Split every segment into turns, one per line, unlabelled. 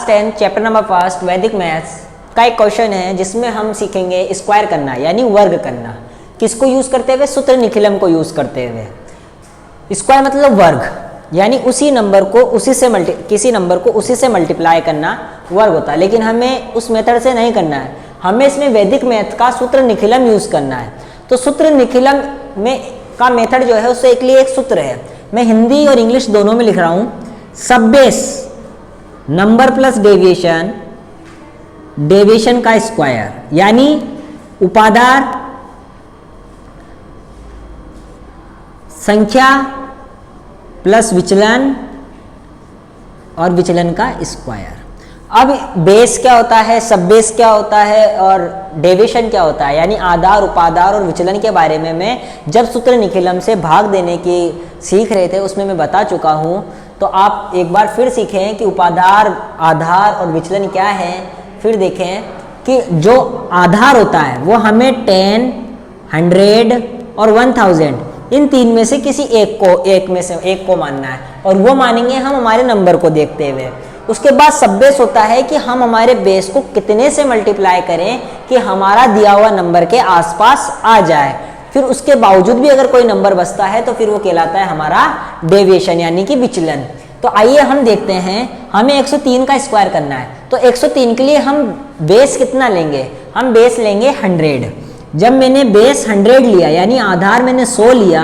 10 chapter number first वैदिक maths का एक क्वेश्चन है जिसमें हम सीखेंगे स्क्वायर करना यानी वर्ग करना। किसको यूज करते हुए? सूत्र निखिलम को यूज करते हुए। स्क्वायर मतलब वर्ग, यानी उसी नंबर को किसी नंबर को उसी से मल्टीप्लाई करना वर्ग होता है। लेकिन हमें उस मेथड से नहीं करना है, हमें इसमें वैदिक मैथ का सूत्र निखिलम यूज करना है। तो सूत्र निखिलम में का मेथड जो है उससे एक सूत्र है, मैं हिंदी और इंग्लिश दोनों में लिख रहा हूं। सब base number plus deviation, deviation का स्क्वायर, यानी उपादार संख्या प्लस विचलन और विचलन का स्क्वायर। अब बेस क्या होता है, सब बेस क्या होता है और डेविएशन क्या होता है, यानी आधार, उपादार और विचलन के बारे में मैं जब सूत्र निखिलम से भाग देने की सीख रहे थे उसमें मैं बता चुका हूं। तो आप एक बार फिर सीखें कि उपादार, आधार और विचलन क्या है। फिर देखें कि जो आधार होता है वो हमें 10, 100 और 1000 इन तीन में से किसी एक को मानना है, और वो मानेंगे हम हमारे नंबर को देखते हुए। उसके बाद सब बेस होता है कि हम हमारे बेस को कितने से मल्टीप्लाई करें कि हमारा दिया हुआ नंबर के आसपास आ जाए। फिर उसके बावजूद भी अगर कोई नंबर बचता है तो फिर वो कहलाता है हमारा डेविएशन यानी कि विचलन। तो आइए हम देखते हैं, हमें 103 का स्क्वायर करना है। तो 103 के लिए हम बेस कितना लेंगे? हम बेस लेंगे 100। जब मैंने बेस 100 लिया यानी आधार मैंने 100 लिया,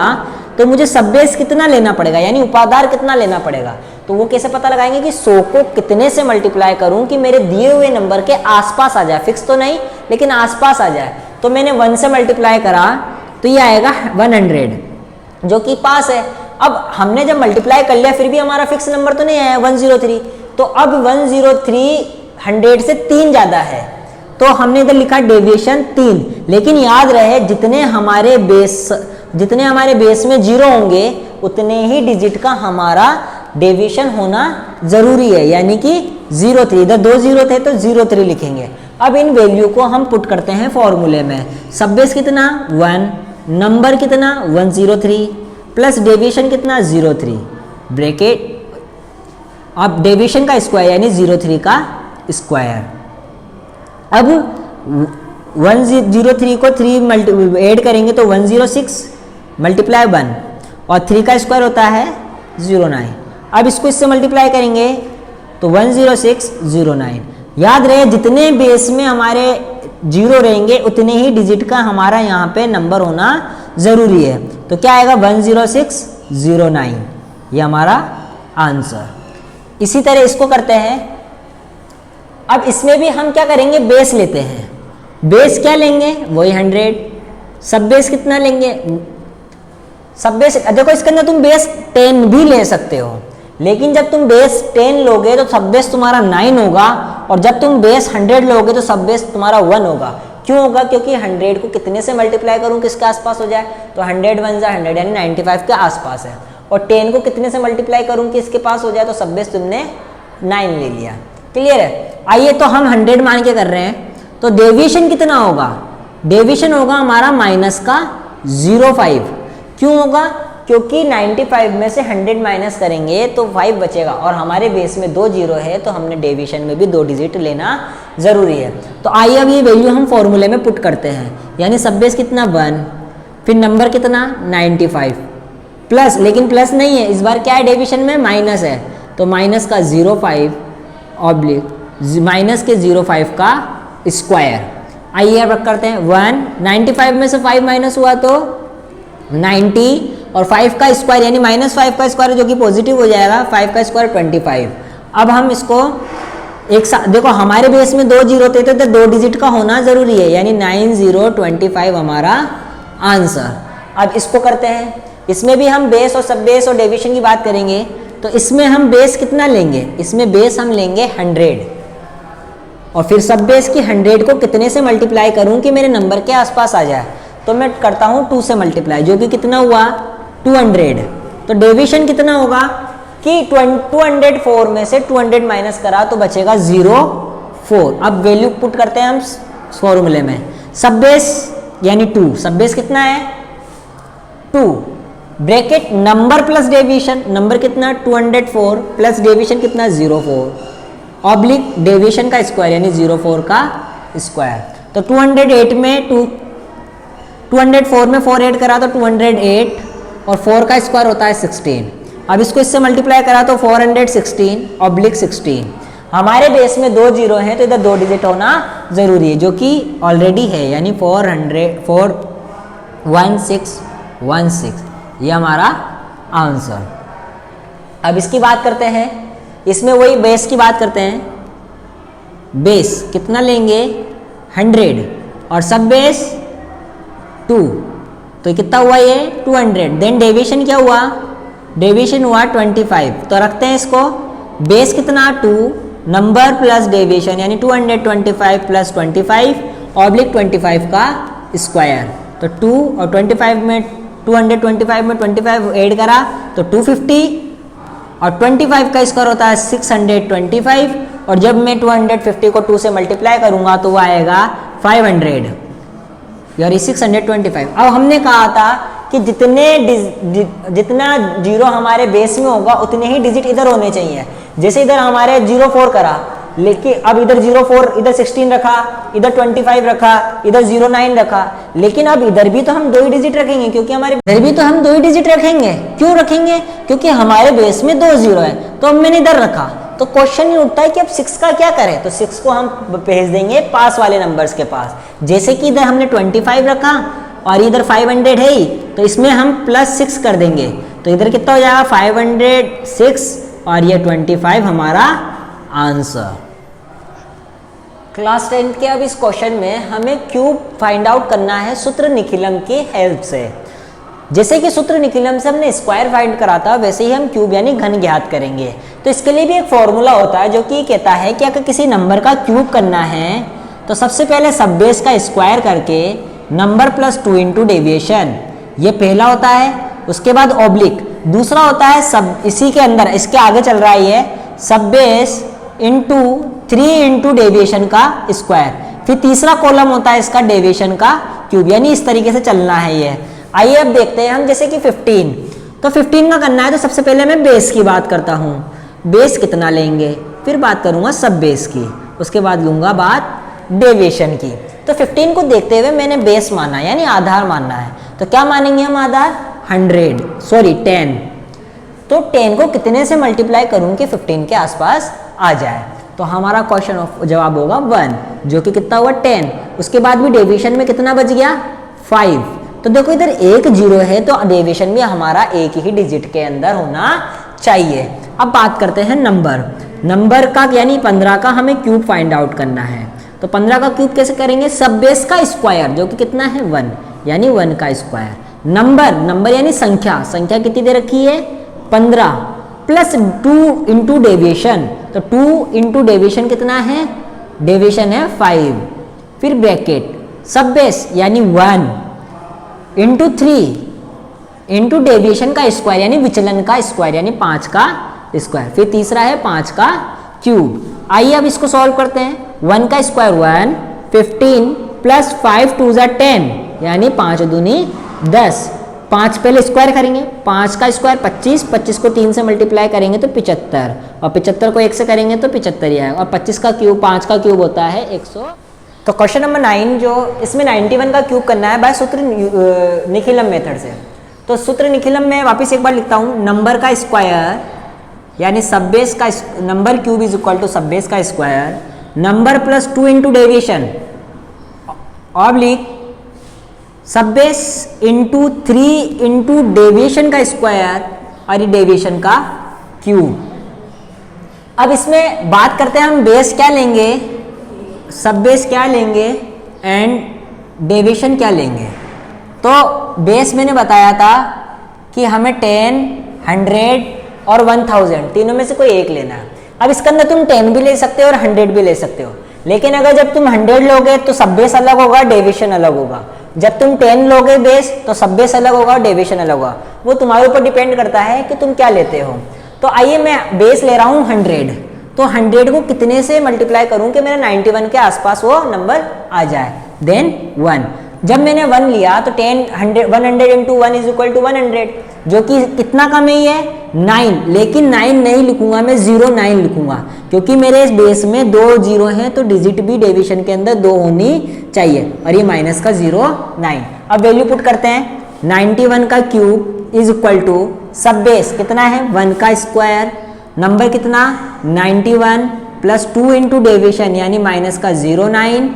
तो मुझे सब बेस कितना लेना पड़ेगा यानी उपादार कितना लेना पड़ेगा। तो वो कैसे पता लगाएंगे कि 100 को कितने से मल्टीप्लाई करूं कि मेरे दिए हुए नंबर के आसपास आ जाए, फिक्स तो नहीं लेकिन आसपास आ जाए। तो मैंने 1 से मल्टीप्लाई करा तो ये आएगा 100 जो कि पास है। अब हमने जब मल्टीप्लाई कर लिया फिर भी हमारा फिक्स नंबर तो नहीं आया 103, तो अब 103 100 से 3 ज्यादा है, तो हमने इधर लिखा डेविएशन 3। लेकिन याद रहे जितने हमारे बेस में 0 होंगे उतने ही डिजिट का हमारा डेविएशन होना जरूरी है, यानी कि 03। इधर 2 0 थे तो 03 लिखेंगे। अब इन वैल्यू को हम पुट करते हैं फॉर्मूले में। सब बेस कितना 1, नंबर कितना 103 प्लस डेविएशन कितना 03 ब्रैकेट, अब डेविएशन का स्क्वायर यानी 03 का स्क्वायर। अब 103 को 3 ऐड करेंगे तो 106 मल्टीप्लाई 1 और 3 का स्क्वायर होता है 09। अब इसको इससे मल्टीप्लाई करेंगे तो 10609। याद रहे जितने बेस में हमारे 0 रहेंगे उतने ही डिजिट का हमारा यहाँ पे नंबर होना जरूरी है। तो क्या आएगा 10609, ये हमारा आंसर। इसी तरह इसको करते हैं। अब इसमें भी हम क्या करेंगे, बेस लेते हैं। बेस क्या लेंगे, वही 100। सब बेस कितना लेंगे, सब बेस देखो इसके अंदर तुम बेस 10 भी ले सकते हो, लेकिन जब तुम बेस 10 लोगे तो सब बेस तुम्हारा 9 होगा, और जब तुम बेस 100 लोगे तो सब बेस तुम्हारा 1 होगा। क्यों होगा, क्योंकि 100 को कितने से मल्टीप्लाई करूं किसके आसपास हो जाए, तो 100 1 100 यानी 95 के आसपास है। और 10 को कितने से मल्टीप्लाई करूं कि इसके पास हो जाए, तो सब बेस तुमने 9 ले लिया। क्लियर है। आइए तो हम 100 मान के कर रहे हैं, तो डेविएशन कितना होगा, डेविएशन होगा हमारा माइनस का 05। क्यों होगा, क्योंकि 95 में से 100 माइनस करेंगे तो 5 बचेगा, और हमारे बेस में 2 0 है तो हमने डेविएशन में भी 2 डिजिट लेना जरूरी है। तो आइए अब ये वैल्यू हम फॉर्मूले में पुट करते हैं, यानी सब बेस कितना 1, फिर नंबर कितना 95 प्लस, लेकिन प्लस नहीं है इस बार, क्या है डेविएशन में माइनस है, तो माइनस का 05 ऑब्लिक माइनस के 05 का स्क्वायर। आइए अब करते हैं 1, 95 में से 5 माइनस हुआ तो 90, और 5 का स्क्वायर यानी -5 का स्क्वायर जो कि पॉजिटिव हो जाएगा, 5 का स्क्वायर 25। अब हम इसको एक साथ देखो, हमारे बेस में 2 0 थे तो 2 डिजिट का होना जरूरी है, यानी 9025 हमारा आंसर। अब इसको करते हैं, इसमें भी हम बेस और सब बेस और डेविएशन की बात करेंगे। तो इसमें हम बेस कितना लेंगे, इसमें बेस हम लेंगे 100, और फिर सब बेस की 100 को कितने से मल्टीप्लाई करूं कि मेरे नंबर के आसपास आ जाए, तो मैं करता हूं 2 से मल्टीप्लाई, जो कि कितना हुआ 200। तो डेविएशन कितना होगा कि 204 में से 200 माइनस करा तो बचेगा 04। अब वैल्यू पुट करते हैं हम फॉर्मूले में। सब बेस यानी 2, सब बेस कितना है 2 bracket number plus deviation, number कितना 204 प्लस डेविएशन कितना 04, ऑब्लिक डेविएशन का स्क्वायर यानी 04 का स्क्वायर। तो 208 में 204 में 4 ऐड करा तो 208 और 4 का स्क्वायर होता है 16। अब इसको इससे मल्टीप्लाई करा तो 416 ऑब्लिक 16। हमारे बेस में 2 जीरो हैं तो इधर 2 डिजिट होना जरूरी है, जो कि ऑलरेडी है, यानी 41616 ये हमारा आंसर। अब इसकी बात करते हैं, इसमें वही बेस की बात करते हैं। बेस कितना लेंगे 100 और सब बेस 2, तो कितना हुआ ये 200। देन डेविएशन क्या हुआ, डेविएशन हुआ 25। तो रखते हैं इसको, बेस कितना 2 नंबर प्लस डेविएशन यानी 225 प्लस 25 ऑब्लिक 25 का स्क्वायर। तो 2 और 25 में 225 में 25 ऐड करा तो 250 और 25 का स्क्वायर होता है 625। और जब मैं 250 को 2 से मल्टीप्लाई करूंगा तो वो आएगा 500 यानी 625। अब हमने कहा था कि जितना जीरो हमारे बेस में होगा उतने ही डिजिट इधर होने चाहिए। जैसे इधर हमारे 04 करा, लेकिन अब इधर 04 इधर 16 रखा, इधर 25 रखा, इधर 09 रखा, लेकिन अब इधर भी तो हम 2 ही डिजिट रखेंगे, क्योंकि हमारे इधर भी तो हम 2 ही डिजिट रखेंगे। क्यों रखेंगे, क्योंकि हमारे बेस में 2 जीरो है, तो अब मैंने इधर रखा। तो क्वेश्चन ही उठता है कि अब 6 का क्या करें, तो 6 को हम भेज देंगे पास वाले नंबर्स के पास। जैसे कि इधर हमने 25 रखा और इधर 500 है ही, तो इसमें हम +6 कर देंगे, तो इधर कितना हो जाएगा 506 और ये 25 हमारा आंसर। क्लास 10 के अब इस क्वेश्चन में हमें क्यूब फाइंड आउट करना है सूत्र निखिलम की हेल्प से। जैसे कि सूत्र निखिलम से हमने स्क्वायर फाइंड करा था, वैसे ही हम क्यूब यानी घन ज्ञात करेंगे। तो इसके लिए भी एक फॉर्मूला होता है जो कि कहता है कि अगर किसी नंबर का क्यूब करना है तो सबसे पहले सब बेस का स्क्वायर करके नंबर +2 इंटू डेविएशन, ये पहला होता है। उसके बाद ऑब्लिक दूसरा होता है, सब इसी के अंदर इसके आगे चल रहा है ये सब बेस इंटू 3 इंटू डेविएशन का स्क्वायर। फिर तीसरा कॉलम होता है इसका डेविएशन का क्यूब, यानी इस तरीके से चलना है ये। आइए अब देखते हैं हम, जैसे कि 15, तो 15 का करना है तो सबसे पहले मैं बेस की बात करता हूँ। बेस कितना लेंगे, फिर बात करूंगा सब बेस की, उसके बाद लूंगा बात डेविएशन की। तो 15 को देखते हुए मैंने बेस माना यानी आधार मानना है, तो क्या मानेंगे हम आधार 10। तो 10 को कितने से मल्टीप्लाई करूं कि 15 के आसपास आ जाए, तो हमारा क्वेश्चन ऑफ जवाब होगा 1, जो कि कितना हुआ 10। उसके बाद भी डेविएशन में कितना बच गया 5। तो देखो इधर 1 जीरो है तो डेविएशन में हमारा एक ही डिजिट के अंदर होना चाहिए। अब बात करते हैं नंबर का, यानी 15 का हमें क्यूब फाइंड आउट करना है। तो 15 का क्यूब कैसे करेंगे, सब बेस का स्क्वायर जो कि कितना है 1, यानी 1 का स्क्वायर। नंबर यानी संख्या कितनी दे रखी है 15 प्लस 2 इंटू डेविएशन, तो 2 इंटू डेविएशन कितना है, डेविएशन है 5। फिर ब्रैकेट सब बेस यानी 1 इंटू 3 इंटू डेविएशन का स्क्वायर यानी विचलन का स्क्वायर यानी 5 का स्क्वायर। फिर तीसरा है 5 का क्यूब। आइए अब इसको सॉल्व करते हैं। 1 का स्क्वायर 1, 15 प्लस 5 2 = 10 यानी 5 दूनी 10। 5 पहले स्क्वायर करेंगे, 5 का स्क्वायर 25, 25 को 3 से मल्टीप्लाई करेंगे तो 75, और 75 को 1 से करेंगे तो 75 ही आएगा। और 25 का क्यूब 5 का क्यूब होता है 100। तो क्वेश्चन नंबर 9 जो इसमें 91 का क्यूब करना है बाय सूत्र निखिलम मेथड से। तो सूत्र निखिलम में वापस एक बार लिखता हूँ, नंबर का स्क्वायर यानी सब बेस का number cube is equal to सब बेस का square, number plus 2 into deviation oblique सब बेस इंटू 3 इंटू डेविएशन का स्क्वायर और ये डेविएशन का क्यूब। अब इसमें बात करते हैं हम बेस क्या लेंगे, सब बेस क्या लेंगे एंड डेविएशन क्या लेंगे। तो बेस मैंने बताया था कि हमें 10, 100 और 1000 तीनों में से कोई एक लेना है। अब इसके अंदर तुम 10 भी ले सकते हो और 100 भी ले सकते हो, लेकिन अगर जब तुम 100 लोगे तो सब बेस अलग होगा, डेविएशन अलग होगा। जब तुम 10 लोगे बेस तो सब बेस अलग होगा और डेविएशन अलग होगा। वो तुम्हारे ऊपर डिपेंड करता है कि तुम क्या लेते हो। तो आइए मैं बेस ले रहा हूँ 100, तो 100 को कितने से मल्टीप्लाई करूँ कि मेरा 91 के आसपास वो नंबर आ जाए, देन 1। जब मैंने 1 लिया तो 100 इंटू 1 इज इक्वल टू 100, जो कि कितना कम ही है 9, लेकिन 9 नहीं लिखूंगा मैं, 09 लिखूंगा, क्योंकि मेरे इस बेस में 2 जीरो हैं तो डिजिट भी डेविएशन के अंदर 2 होनी चाहिए, और ये माइनस का 09। अब वैल्यू पुट करते हैं, 91 का क्यूब इज इक्वल टू सब बेस कितना है 1 का स्क्वायर, नंबर कितना 91 प्लस 2 इंटू डेविएशन यानी माइनस का 09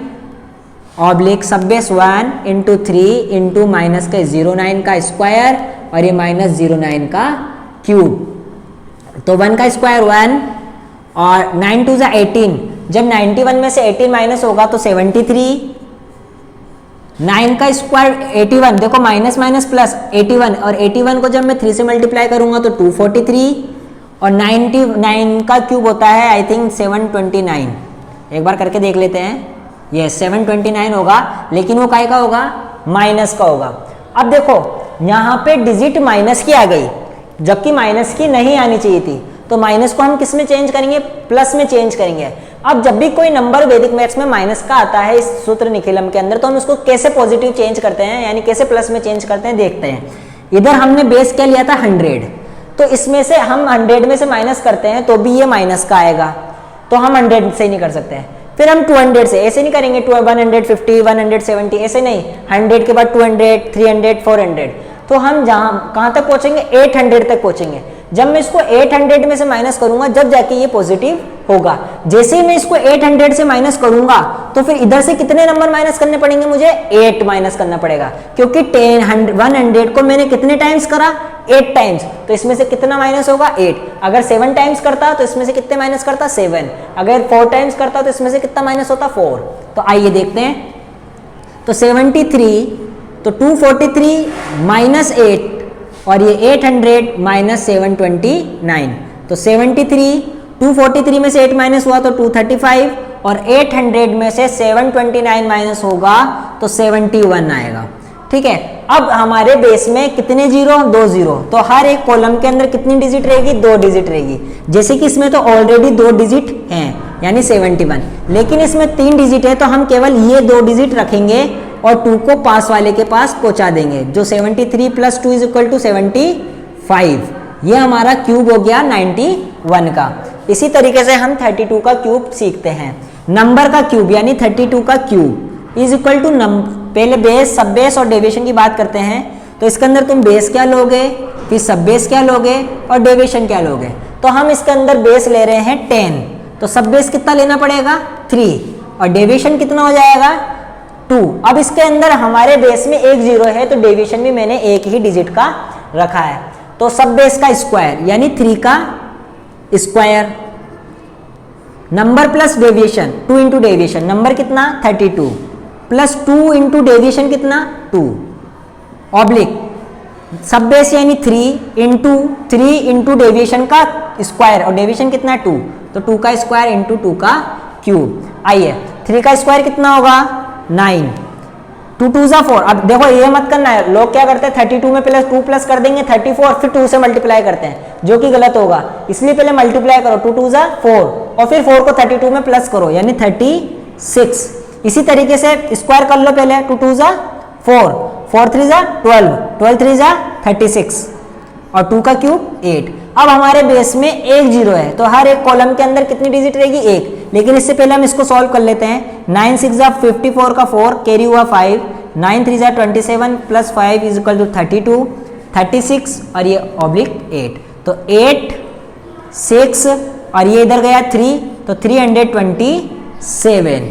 ऑब्लिक सब बेस 1 इंटू 3 इंटू माइनस का 09 का स्क्वायर और ये माइनस 09 का क्यूब। तो 1 का स्क्वायर 1 और 9 टू ज़ा 18, जब 91 में से 18 माइनस होगा तो 73, 9 का स्क्वायर 81, देखो माइनस माइनस प्लस 81, और 81 को जब मैं 3 से मल्टीप्लाई करूंगा तो 243, और 99 का क्यूब होता है आई थिंक 729, एक बार करके देख लेते हैं, ये 729 होगा, लेकिन वो काय का होगा माइनस का होगा। अब देखो यहाँ पे डिजिट माइनस की आ गई, जबकि माइनस की नहीं आनी चाहिए थी, तो माइनस को हम किस में चेंज करेंगे, प्लस में चेंज करेंगे। अब जब भी कोई नंबर वैदिक मैथ्स में माइनस का आता है इस सूत्र निखिलम के अंदर, तो हम उसको कैसे पॉजिटिव चेंज करते हैं, यानी कैसे प्लस में चेंज करते हैं देखते हैं। इधर हमने बेस क्या लिया था 100, तो इसमें से हम 100 में से माइनस करते हैं तो भी ये माइनस का आएगा, तो हम 100 से ही नहीं कर सकते हैं। फिर हम 200 से, ऐसे नहीं करेंगे 150 170, ऐसे नहीं, 100 के बाद 200 300 400, तो हम जहाँ कहाँ तक पहुँचेंगे 800 तक पहुँचेंगे। जब मैं इसको 800 में से माइनस करूंगा जब जाके ये पॉजिटिव होगा। जैसे ही मैं इसको 800 से माइनस करूंगा तो फिर इधर से कितने नंबर माइनस करने पड़ेंगे, मुझे 8 माइनस करना पड़ेगा, क्योंकि 100 को मैंने कितने टाइम्स करा 8 टाइम्स, तो इसमें से कितना माइनस होगा 8। अगर 7 टाइम्स करता तो इसमें से कितने माइनस करता 7, अगर 4 टाइम्स करता तो इसमें से कितना माइनस होता 4। तो आइए देखते हैं, तो 73, तो 243 माइनस 8 और ये 800 माइनस 729, तो 73, 243 में से 8 माइनस हुआ तो 235, और 800 में से 729 माइनस होगा तो 71 आएगा। ठीक है, अब हमारे बेस में कितने जीरो, 2 जीरो, तो हर एक कॉलम के अंदर कितनी डिजिट रहेगी, 2 डिजिट रहेगी। जैसे कि इसमें तो ऑलरेडी 2 डिजिट हैं यानी 71, लेकिन इसमें 3 डिजिट है तो हम केवल ये 2 डिजिट रखेंगे और 2 को पास वाले के पास पहुंचा देंगे, जो 73 प्लस 2 इज इक्वल टू 75। ये हमारा क्यूब हो गया 91 का। इसी तरीके से हम 32 का क्यूब सीखते हैं। नंबर का क्यूब यानी 32 का क्यूब इज इक्वल टू पहले बेस, सब बेस और डेविएशन की बात करते हैं, तो इसके अंदर तुम बेस क्या लोगे, फिर सब बेस क्या लोगे और डेविएशन क्या लोगे। तो हम इसके अंदर बेस ले रहे हैं 10, तो सब बेस कितना लेना पड़ेगा 3, और डेविएशन कितना हो जाएगा 2। अब इसके अंदर हमारे बेस में 1 जीरो है तो डेविएशन भी मैंने एक ही डिजिट का रखा है, तो सब बेस का स्क्वायर यानी 3 का square, number plus deviation 2 into deviation, number कितना 32 प्लस 2 इंटू डेविएशन कितना 2 ऑब्लिक सब बेस यानी 3 इंटू डेविएशन का स्क्वायर, और डेविएशन कितना 2, तो 2 का स्क्वायर इंटू 2 का क्यूब। आइए 3 का स्क्वायर कितना होगा 9, 2 2 ज़ा 4। अब देखो ये मत करना है, लोग क्या करते हैं 32 में पहले 2 प्लस कर देंगे 34 फिर 2 से मल्टीप्लाई करते हैं, जो कि गलत होगा। इसलिए पहले मल्टीप्लाई करो 2 2 ज़ा 4 और फिर 4 को 32 में प्लस करो यानी 36। इसी तरीके से स्क्वायर कर लो पहले 2 2 ज़ा 4, 4 3 ज़ा 12, 12 3 ज़ा 36 और 2 का क्यूब 8। अब हमारे बेस में 1 जीरो है तो हर एक कॉलम के अंदर कितनी डिजिट रहेगी 1, लेकिन इससे पहले हम इसको सॉल्व कर लेते हैं। 9 6 ज़ा 54 का 4 कैरी हुआ 5, 9 3 ज़ा 27 प्लस 5 इज इक्वल टू 32, 36 और ये ऑब्लिक 8, तो 8 6 और ये इधर गया 3 तो 327।